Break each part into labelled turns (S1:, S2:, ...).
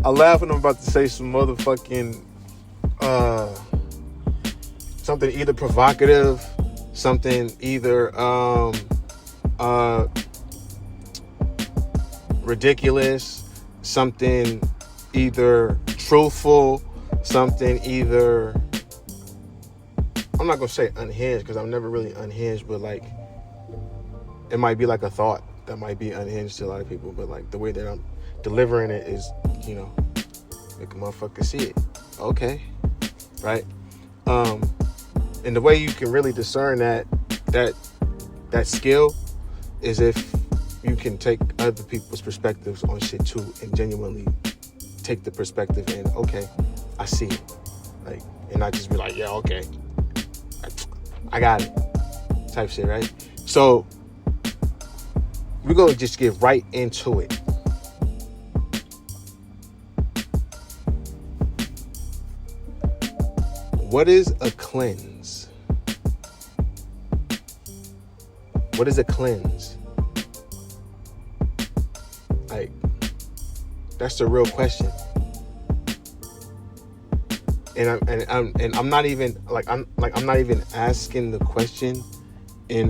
S1: I laugh when I'm about to say some motherfucking something either provocative, something either ridiculous, something either truthful, something either, I'm not gonna say unhinged because I'm never really unhinged, but like it might be like a thought that might be unhinged to a lot of people, but like the way that I'm delivering it is, you know, make a motherfucker see it. Okay, right? And the way you can really discern that skill is if you can take other people's perspectives on shit too and genuinely take the perspective and, okay, I see it. Like, and not just be like, yeah, okay, I got it type shit, right? So we're going to just get right into it. What is a cleanse? What is a cleanse? Like, that's the real question. And I'm not even I'm not even asking the question in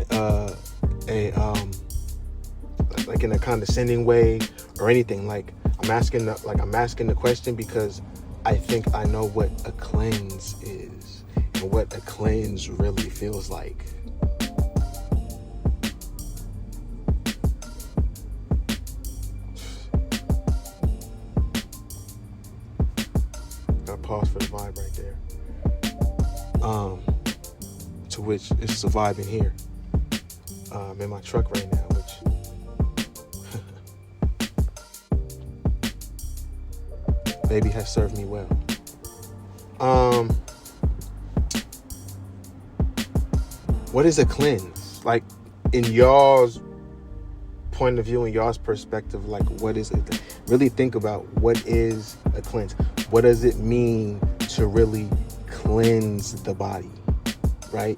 S1: like in a condescending way or anything. Like I'm asking the question because I think I know what a cleanse is and what a cleanse really feels like. Gotta pause for the vibe right there. To which it's a vibe in here. I'm in my truck right now, which maybe has served me well. What is a cleanse? Like, in y'all's point of view, in y'all's perspective, like, what is it? Really think about what is a cleanse. What does it mean to really cleanse the body, right?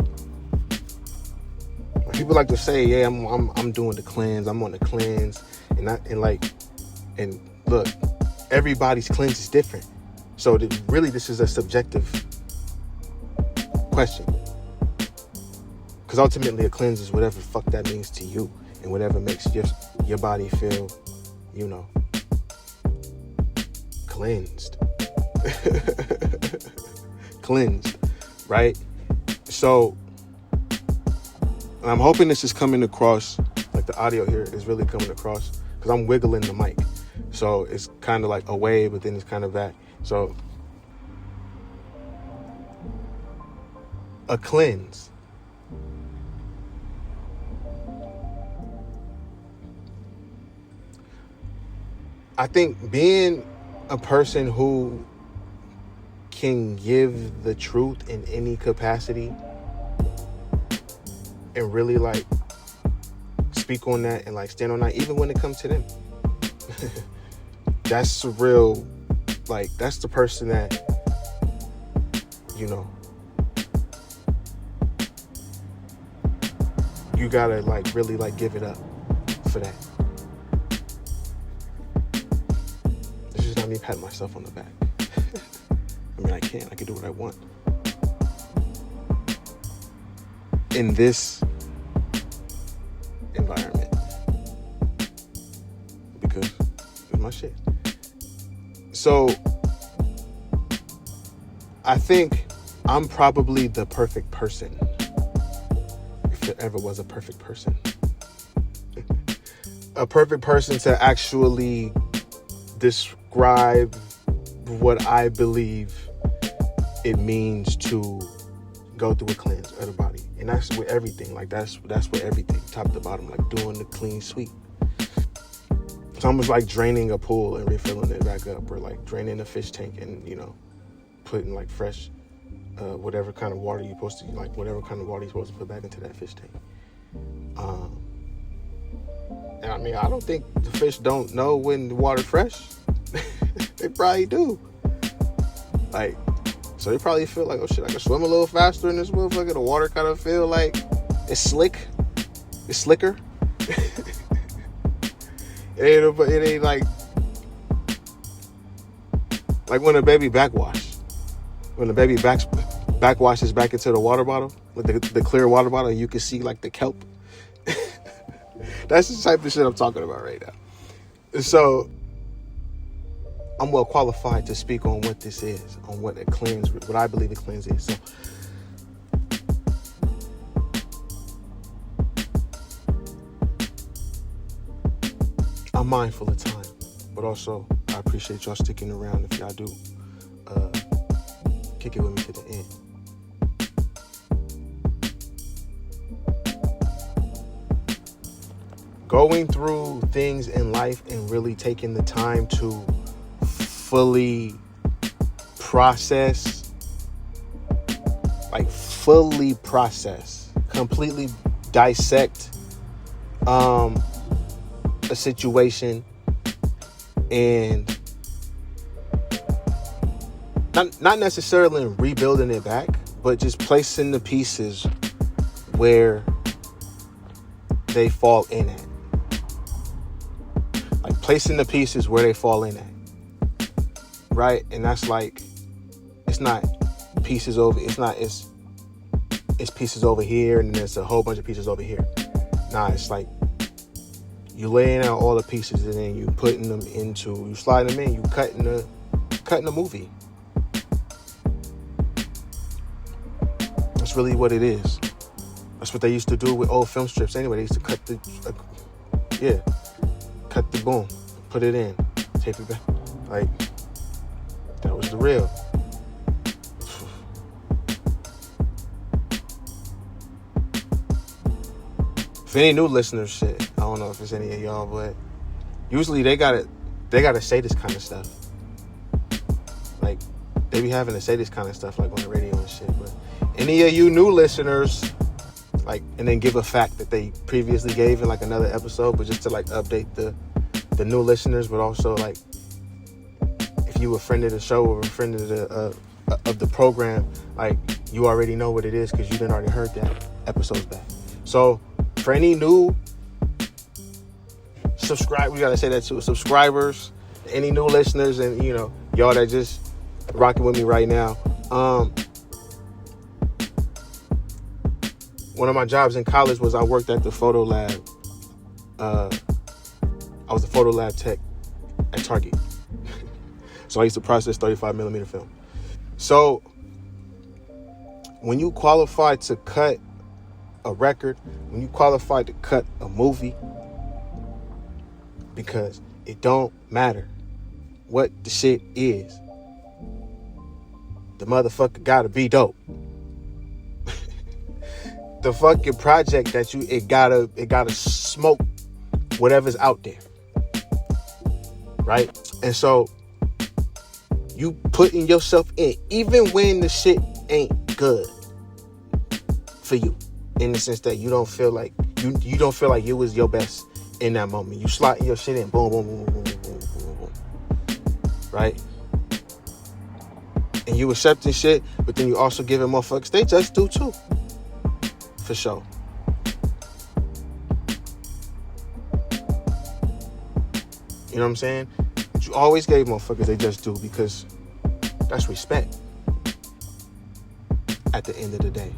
S1: People like to say, yeah, I'm doing the cleanse, I'm on the cleanse, and look, everybody's cleanse is different. So really, this is a subjective question. Because ultimately, a cleanse is whatever the fuck that means to you, and whatever makes your body feel, you know, cleansed. Cleansed, right? So, I'm hoping this is coming across, like the audio here is really coming across, because I'm wiggling the mic. So it's kind of like away, but then it's kind of back. So a cleanse. I think being a person who can give the truth in any capacity and really like speak on that and like stand on that, even when it comes to them. That's real, like, that's the person that, you know, you gotta like really like give it up for that. This is not me patting myself on the back. I mean, I can do what I want. In this environment. Because it's my shit. So, I think I'm probably the perfect person. If there ever was a perfect person. A perfect person to actually describe what I believe it means to go through a cleanse of the body. And that's with everything. Like that's with everything, top to bottom, like doing the clean sweep. It's almost like draining a pool and refilling it back up, or like draining a fish tank and, you know, putting like fresh, whatever kind of water you're supposed to, like whatever kind of water you're supposed to put back into that fish tank. And I mean, I don't think the fish don't know when the water's fresh. They probably do. Like, so they probably feel like, oh shit, I can swim a little faster in this motherfucker. The water kind of feel like it's slick. It's slicker. It ain't like when a baby backwash. When the baby backwashes back into the water bottle, with the clear water bottle, you can see like the kelp. That's the type of shit I'm talking about right now. So I'm well qualified to speak on what this is, on what I believe a cleanse is. So I'm mindful of time, but also I appreciate y'all sticking around. If y'all do, kick it with me to the end. Going through things in life and really taking the time to fully process, completely dissect a situation, and not necessarily rebuilding it back, but just placing the pieces where they fall in at. Like placing the pieces where they fall in at. Right? And that's like, it's not pieces over, it's pieces over here and there's a whole bunch of pieces over here. Nah, it's like you laying out all the pieces and then you putting them into, you sliding them in, you cutting a movie. That's really what it is. That's what they used to do with old film strips anyway. They used to cut the boom, put it in, tape it back. Like, that was the real. For any new listeners, shit, I don't know if it's any of y'all, but usually they gotta say this kind of stuff. Like, they be having to say this kind of stuff, like on the radio and shit. But any of you new listeners, like, and then give a fact that they previously gave in like another episode, but just to like update the new listeners, but also like if you a friend of the show or a friend of the program, like you already know what it is because you done already heard that episodes back. So for any new subscribe, we gotta say that too, subscribers, any new listeners, and you know, y'all that just rocking with me right now. One of my jobs in college was I worked at the photo lab. I was a photo lab tech at Target. So I used to process 35 millimeter film. So when you qualify to cut a record, when you qualify to cut a movie, because it don't matter what the shit is, the motherfucker gotta be dope. The fucking project that it gotta smoke whatever's out there. Right? And so you putting yourself in, even when the shit ain't good for you, in the sense that you don't feel like you don't feel like you was your best in that moment. You slotting your shit in, boom, boom, boom, boom, boom, boom, boom, boom. Right? And you accepting shit, but then you also giving motherfuckers they just do too. For sure. You know what I'm saying? But you always gave motherfuckers they just do, because that's respect at the end of the day.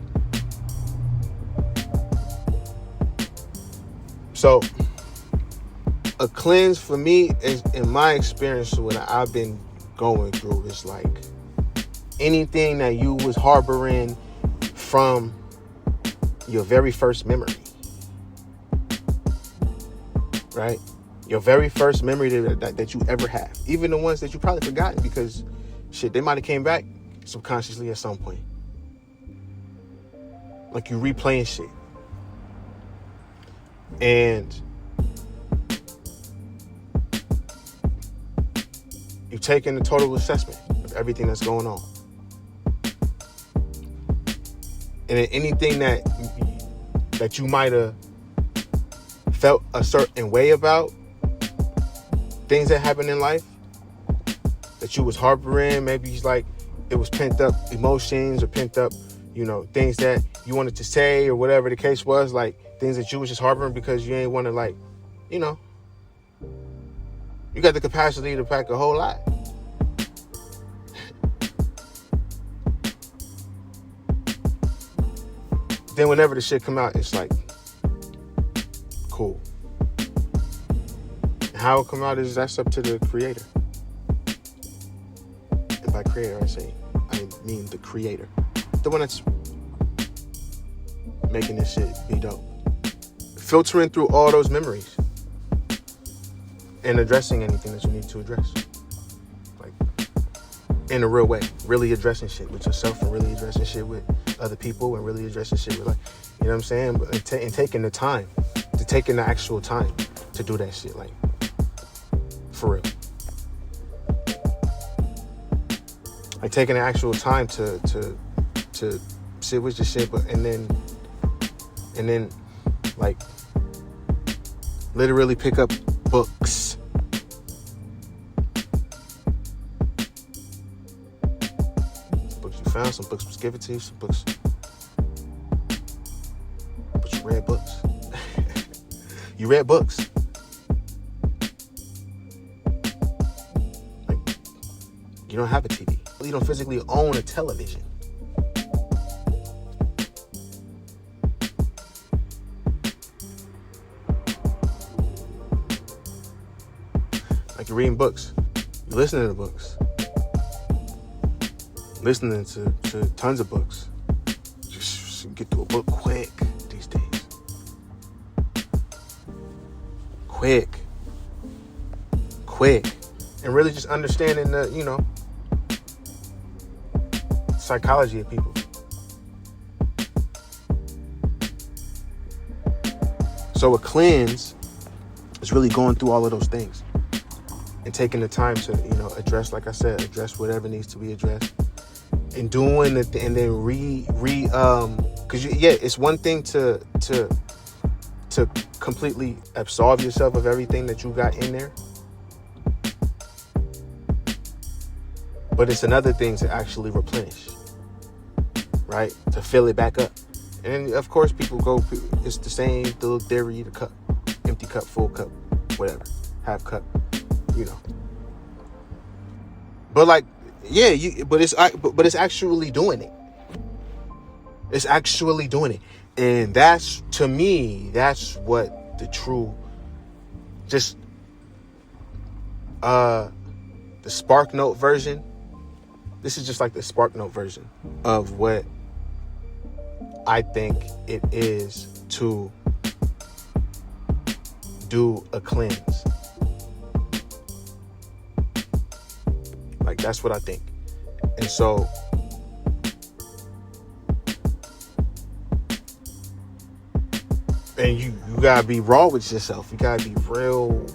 S1: So a cleanse for me is, in my experience, what I've been going through, is like anything that you was harboring from your very first memory, right? Your very first memory that you ever have. Even the ones that you probably forgotten, because shit, they might have came back subconsciously at some point. Like you replaying shit. And you taking a total assessment of everything that's going on. And then anything that you might have felt a certain way about, things that happen in life that you was harboring, maybe it's like it was pent up emotions or pent up, you know, things that you wanted to say or whatever the case was, like things that you was just harboring because you ain't want to, like, you know, You got the capacity to pack a whole lot. Then whenever the shit come out, it's like, cool. How it come out that's up to the creator. And by creator, I mean the creator. The one that's making this shit be dope. Filtering through all those memories. And addressing anything that you need to address. Like, in a real way. Really addressing shit with yourself and really addressing shit with other people and really addressing shit with, like, you know what I'm saying? And taking the time. Taking the actual time to do that shit. Like, for real. Like, taking the actual time to sit with your shit, and then like literally pick up books. Some books you found, some books was given to you, some books, but you read books. You read books. Like, you don't have a TV. You don't physically own a television. Like, you're reading books. You're listening to books. Listening to tons of books. Just get through a book quick these days. Quick. And really just understanding the, psychology of people. So a cleanse is really going through all of those things and taking the time to, address, like I said, address whatever needs to be addressed and doing it, and then because it's one thing to completely absolve yourself of everything that you got in there. But it's another thing to actually replenish, right? To fill it back up. And then, of course, people go, it's the same little theory, the cup, empty cup, full cup, whatever, half cup, But like, yeah, but it's actually doing it. It's actually doing it. And that's, to me, that's what the true, just, the Spark Note version. This is just like the Spark Note version of what I think it is to do a cleanse. Like, that's what I think. And so, and you gotta be raw with yourself. You gotta be real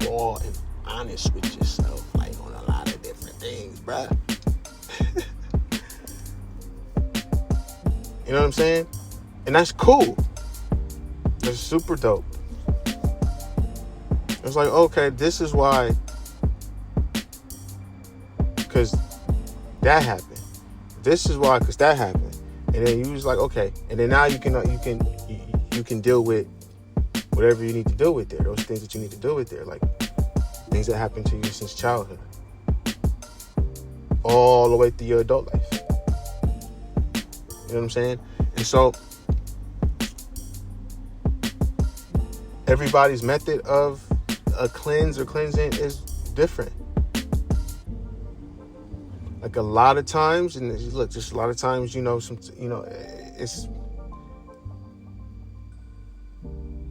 S1: raw and honest with yourself, like, on a lot of different things, bruh. You know what I'm saying? And that's cool. That's super dope. It's like, okay, this is why, because that happened. This is why, because that happened. And then you was like, okay, and then now you can deal with whatever you need to deal with there. Those things that you need to deal with there, like things that happened to you since childhood, all the way through your adult life. You know what I'm saying? And so everybody's method of a cleanse or cleansing is different. Like, a lot of times, and look, just a lot of times, it's,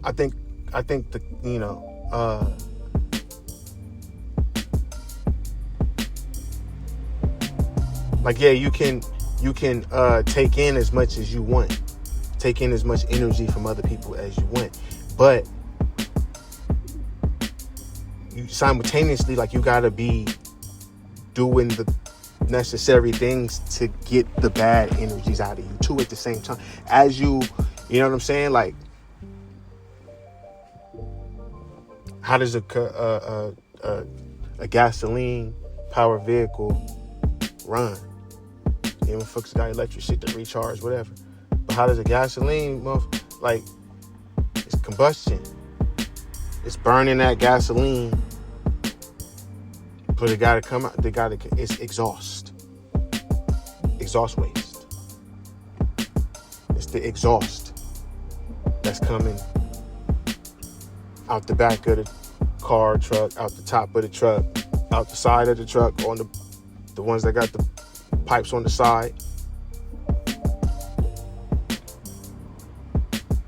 S1: I think the, like, yeah, you can take in as much as you want, take in as much energy from other people as you want, but you simultaneously, like, you gotta be doing the necessary things to get the bad energies out of you too at the same time as you know what I'm saying? Like, how does a gasoline powered vehicle run? Even folks got electric shit to recharge, whatever. But how does a gasoline, like, it's combustion. It's burning that gasoline But it gotta come out. It's exhaust waste. It's the exhaust that's coming out the back of the car, truck, out the top of the truck, out the side of the truck, on the ones that got the pipes on the side.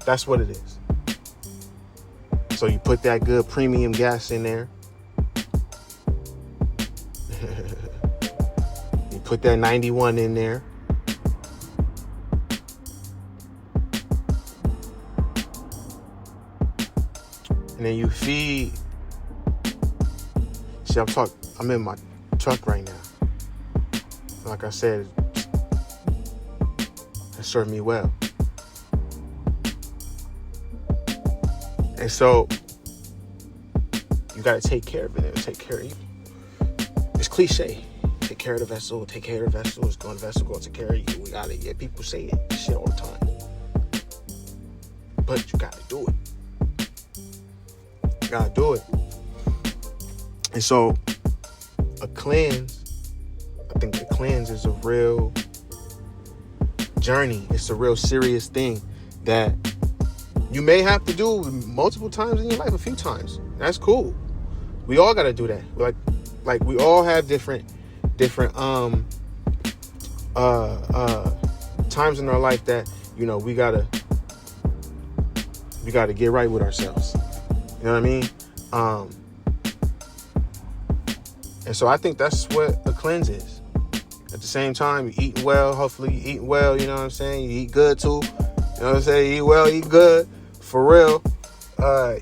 S1: That's what it is. So you put that good premium gas in there. You put that 91 in there. And then you feed. See, I'm in my truck right now. Like I said, it served me well. And so you got to take care of it. It'll take care of you. It's cliche. Take care of the vessel. Take care of the vessel. It's going to vessel. Go take care of you. We got to. Yeah, people say that shit all the time. But you got to do it. You got to do it. And so a cleanse, I think the cleanse is a real journey. It's a real serious thing that you may have to do multiple times in your life, a few times. That's cool. We all got to do that. Like we all have different times in our life that, you know, we gotta get right with ourselves. You know what I mean? And so I think that's what a cleanse is. At the same time, you eating well. Hopefully you eating well. You know what I'm saying? You eat good too. You know what I'm saying? Eat well, eat good. For real.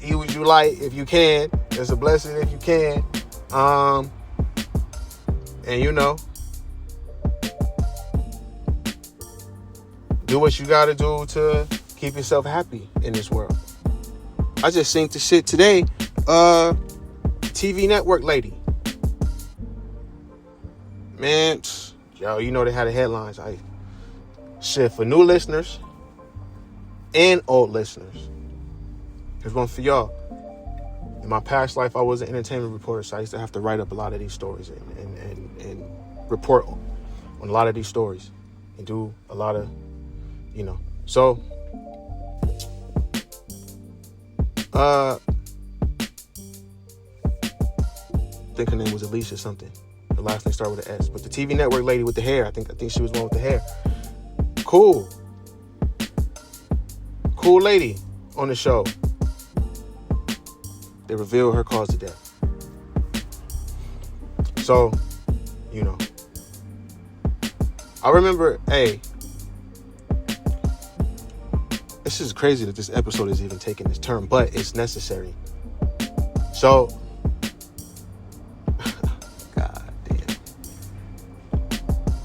S1: Eat what you like if you can. It's a blessing if you can. And you know, do what you gotta do to keep yourself happy in this world. I just seen the shit today. TV network lady. Man, yo, you know they had the headlines. Shit, for new listeners and old listeners. Here's one for y'all. In my past life, I was an entertainment reporter, so I used to have to write up a lot of these stories and report on a lot of these stories and do a lot of, you know. So, I think her name was Alicia something. The last name started with an S. But the TV network lady with the hair, I think she was one with the hair. Cool lady on the show. They revealed her cause of death. So, you know, I remember, this is crazy that this episode is even taking this turn, but it's necessary. So, God damn.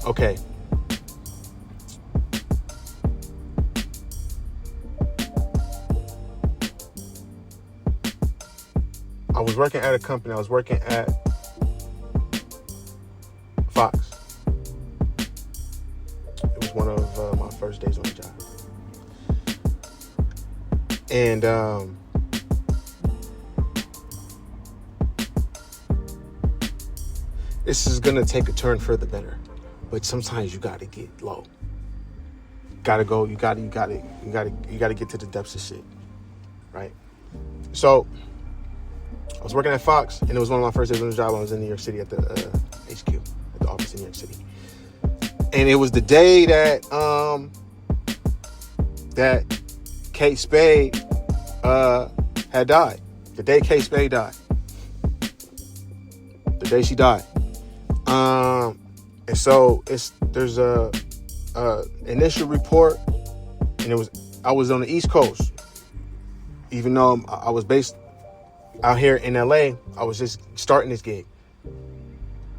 S1: Okay. I was working at a company. I was working at Fox. It was one of my first days on the job. And this is gonna take a turn for the better. But sometimes you gotta get low. Gotta go. You gotta get to the depths of shit, right? So I was working at Fox, and it was one of my first days on the job. I was in New York City at the HQ, at the office in New York City. And it was the day that Kate Spade had died. The day Kate Spade died. The day she died. And so there's a initial report, and I was on the East Coast. Even though I was based out here in LA, I was just starting this gig.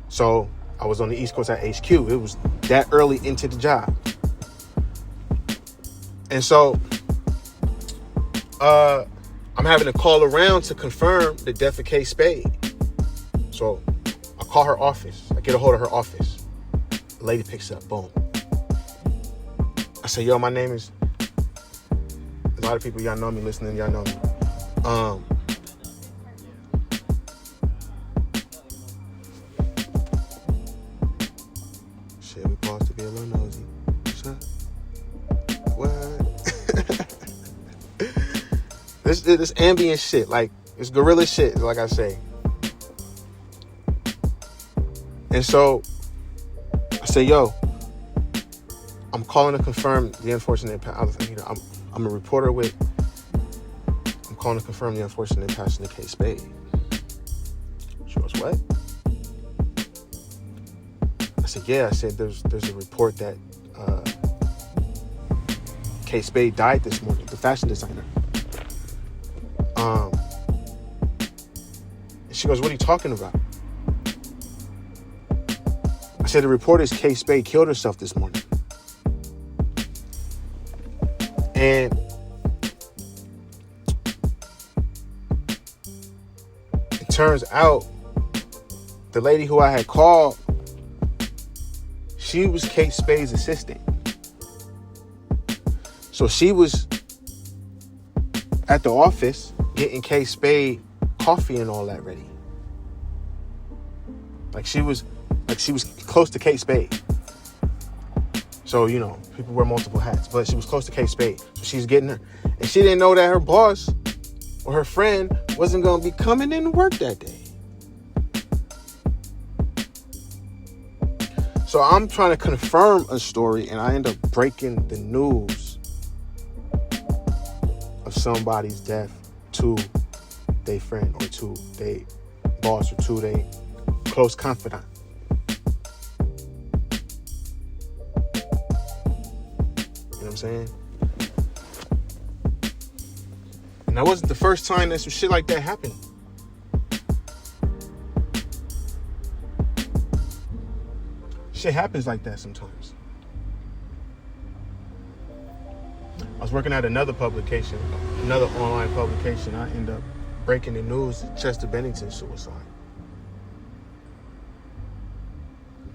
S1: So I was on the East Coast at HQ. It was that early into the job. And so I'm having to call around to confirm the death of Kate Spade. So I call her office. I get a hold of her office. The lady picks up. Boom. I say, yo, my name is... A lot of people, y'all know me, listening, y'all know me. This ambient shit, like it's gorilla shit, like I say. And so I say, yo, I'm calling to confirm the unfortunate. I'm a reporter with. I'm calling to confirm the unfortunate passing of K Spade. She goes, what? I said, yeah. I said, there's a report that K Spade died this morning, the fashion designer. And she goes, what are you talking about? I said, the report is K Spade killed herself this morning. And it turns out the lady who I had called, she was Kate Spade's assistant. So she was at the office getting Kate Spade coffee and all that ready. Like she was close to Kate Spade. So, you know, people wear multiple hats, but she was close to Kate Spade. So she's getting her. And she didn't know that her boss or her friend wasn't going to be coming in to work that day. So I'm trying to confirm a story, and I end up breaking the news of somebody's death to their friend or to their boss or to their close confidant. You know what I'm saying? And that wasn't the first time that some shit like that happened. Shit happens like that sometimes. I was working at another publication, another online publication. I end up breaking the news of Chester Bennington's suicide.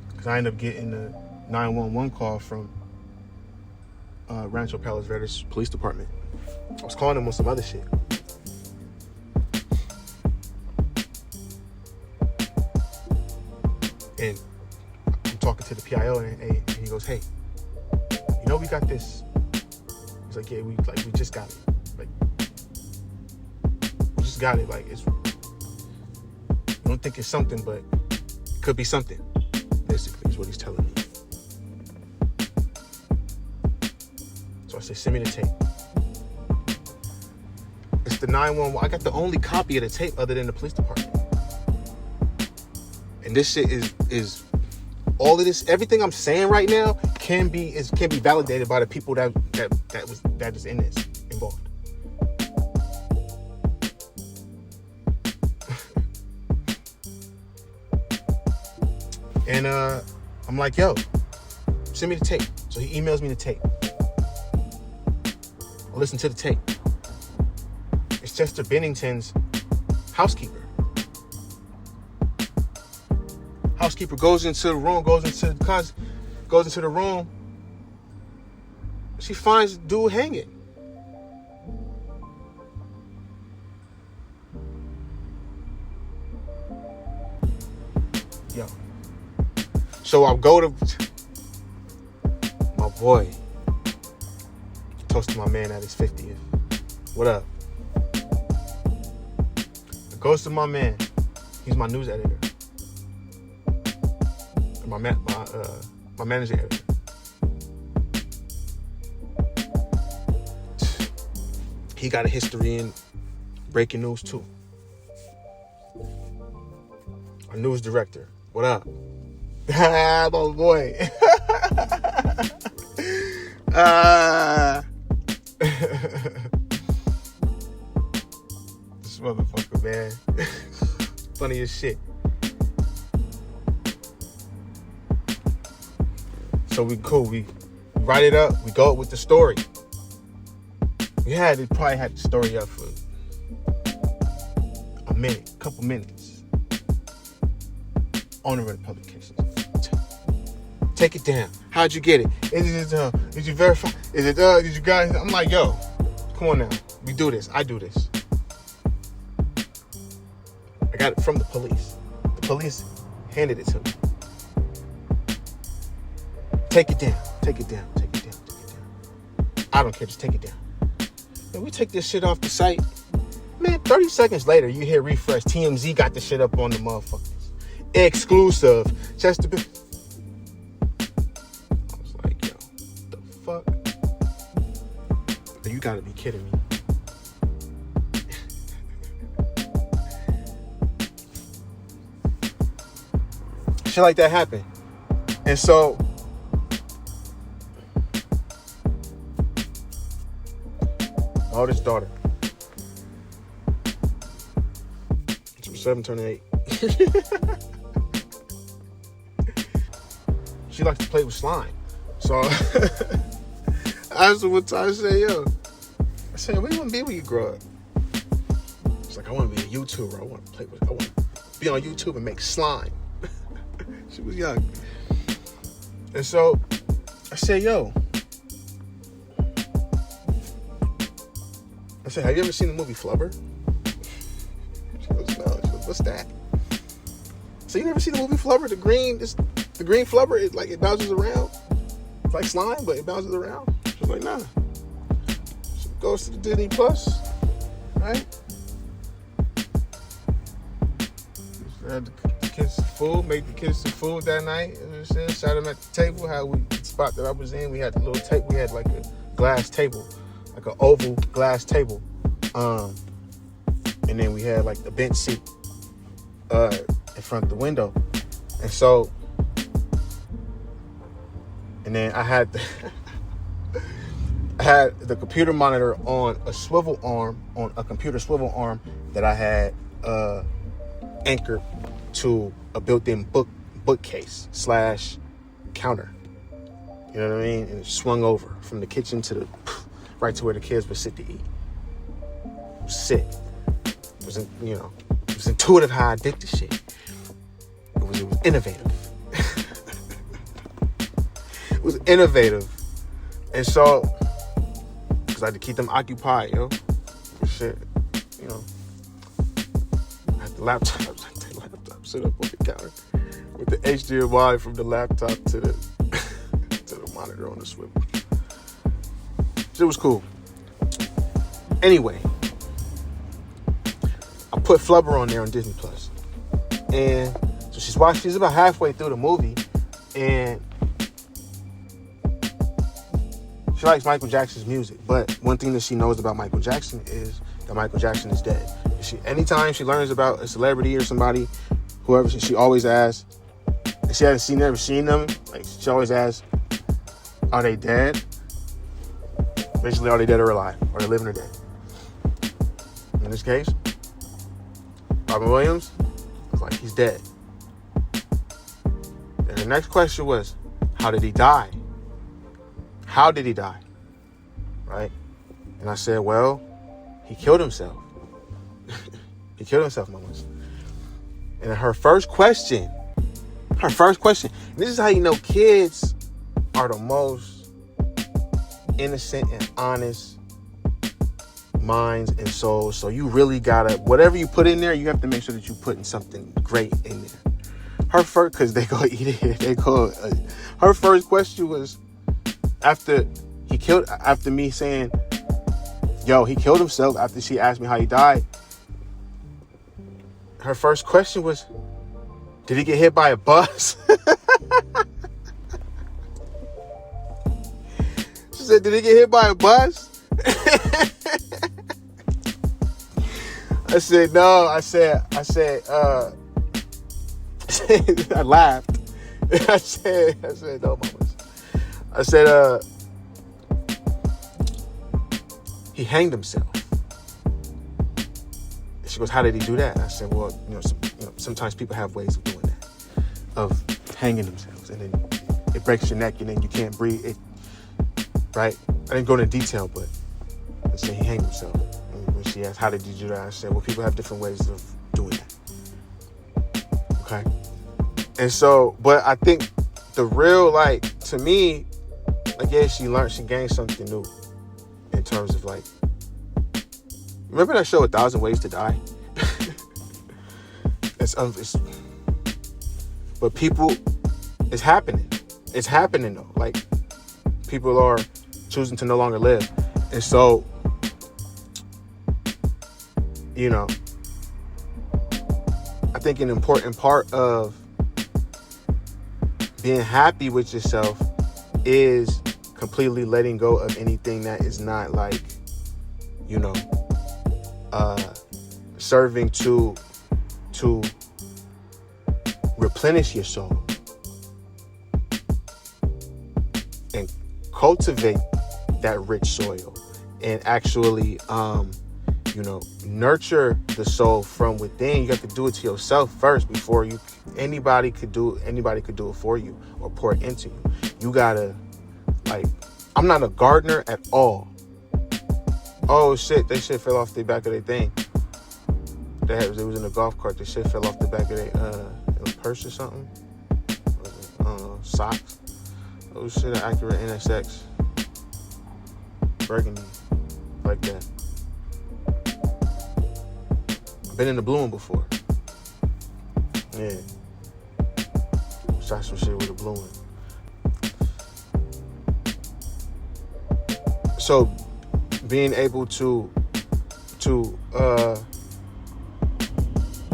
S1: Because I end up getting a 911 call from Rancho Palos Verdes Police Department. I was calling them on some other shit. And I'm talking to the PIO, and he goes, "Hey, you know we got this." He's like, "Yeah, we just got it. Like, we just got it. Like, we don't think it's something, but it could be something." Basically, is what he's telling me. So I say, "Send me the tape." It's the 911. I got the only copy of the tape other than the police department. And this shit is all of this. Everything I'm saying right now can be validated by the people that is in this involved. And I'm like, "Yo, send me the tape." So he emails me the tape. I listen to the tape. It's Chester Bennington's housekeeper. Housekeeper goes into the room, goes into the room. She finds the dude hanging. Yo. So I'll go to my boy. Toast to my man at his 50th. What up? It goes to my man. He's my news editor. My manager editor. He got a history in breaking news too. Our news director. What up? My boy. This motherfucker, man. Funny as shit. So we cool. We write it up. We go with the story. We probably had the story up for a couple minutes. Owner of the publication. Take it down. How'd you get it? Did you verify? Did you guys? I'm like, yo, come on now. We do this. I do this. I got it from the police. The police handed it to me. Take it down. Take it down. Take it down. Take it down. I don't care. Just take it down. And we take this shit off the site. Man, 30 seconds later, you hear refresh. TMZ got the shit up on the motherfuckers. Exclusive. Chester. I was like, yo, the fuck? You gotta be kidding me. Shit like that happened. And so, my oldest daughter, she was 7 turning 8. She likes to play with slime. So I asked her one time, I said, what do you want to be when you grow up? She's like, I want to be a YouTuber. I want to be on YouTube and make slime. She was young. And so I said, have you ever seen the movie Flubber? She goes, no. She goes, what's that? So you never seen the movie Flubber? The green flubber, it bounces around. It's like slime, but it bounces around. She was like, nah. She goes to the Disney Plus, right? Had the kids some food, make the kids some food that night. You know what I'm saying? Sat them at the table. The spot that I was in, we had the little table. We had like a glass table, like an oval glass table. And then we had like the bench seat in front of the window. And so, and then I had the computer monitor on a computer swivel arm that I had anchored to a built-in bookcase / counter. You know what I mean? And it swung over from the kitchen to right to where the kids would sit to eat. It was sick. It was intuitive how I did the shit. It was innovative. It was innovative. And so, because I had to keep them occupied, shit, I had the laptop. Sit up on the counter with the HDMI from the laptop to the monitor on the swivel. It was cool. Anyway, I put Flubber on there on Disney Plus, and so she's about halfway through the movie, and she likes Michael Jackson's music. But one thing that she knows about Michael Jackson is that Michael Jackson is dead. Anytime she learns about a celebrity or somebody, whoever, she always asks, if she hasn't never seen them, like she always asks, are they dead? Basically, are they dead or alive? Are they living or dead? In this case, Robin Williams was like, he's dead. And the next question was, how did he die? How did he die? Right? And I said, well, he killed himself. He killed himself, mamas. And her first question, and this is how you know kids are the most innocent and honest minds and souls. So you really gotta, whatever you put in there, you have to make sure that you're putting something great in there. Her first, because they go eat it, her first question was, after me saying, he killed himself, after she asked me how he died, her first question was, did he get hit by a bus? She said, did he get hit by a bus? I said, no. I said, I laughed. I said, no, mamas. I said, he hanged himself. She goes, how did he do that? And I said, well, sometimes people have ways of doing that, of hanging themselves, and then it breaks your neck, and then you can't breathe. Right? I didn't go into detail, but I said he hanged himself. And when she asked, how did you do that? I said, well, people have different ways of doing that. Okay? And so, but I think the real, to me, she gained something new in terms of remember that show 1,000 Ways to Die? But people, it's happening. It's happening though. People are choosing to no longer live. And so, you know, I think an important part of being happy with yourself is completely letting go of anything that is not like, you know, serving to replenish your soul and cultivate that rich soil and actually, you know, nurture the soul from within. You have to do it to yourself first before anybody could do it for you or pour it into you. You gotta, like, I'm not a gardener at all. Oh shit, they shit fell off the back of their thing. It was in a golf cart. The shit fell off the back of their purse or something. I don't know, socks. Oh shit, an Acura NSX. Burgundy. Like that. I've been in the blue one before. Yeah. Shot some shit with a blue one. So being able to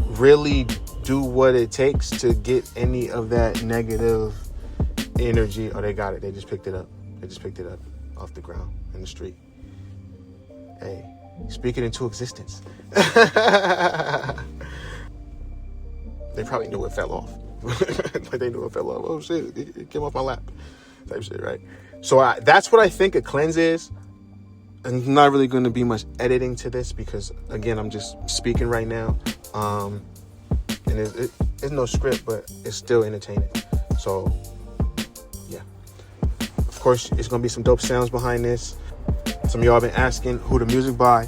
S1: really do what it takes to get any of that negative energy. Oh, they got it. They just picked it up. They just picked it up off the ground in the street. Hey, speak it into existence. They probably knew it fell off. Like they knew it fell off. Oh shit, it came off my lap. Type shit, right? So that's what I think a cleanse is. And not really going to be much editing to this because, again, I'm just speaking right now. And it's no script, but it's still entertaining. So, yeah. Of course, it's going to be some dope sounds behind this. Some of y'all been asking who the music by.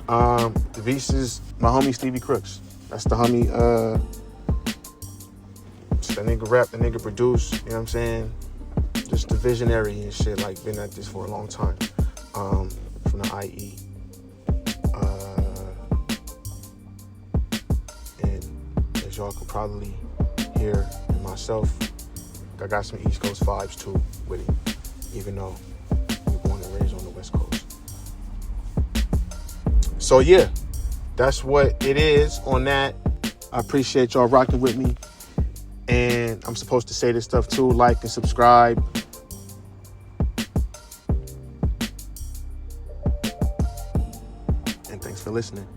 S1: The beats is my homie Stevie Crooks. That's the homie. That nigga rap, the nigga produce. You know what I'm saying? Just the visionary and shit. Like, been at this for a long time. From the IE. And as y'all could probably hear in myself, I got some East Coast vibes too with it, even though we're born and raised on the West Coast. So yeah, that's what it is on that. I appreciate y'all rocking with me. And I'm supposed to say this stuff too, like and subscribe. Thanks for listening.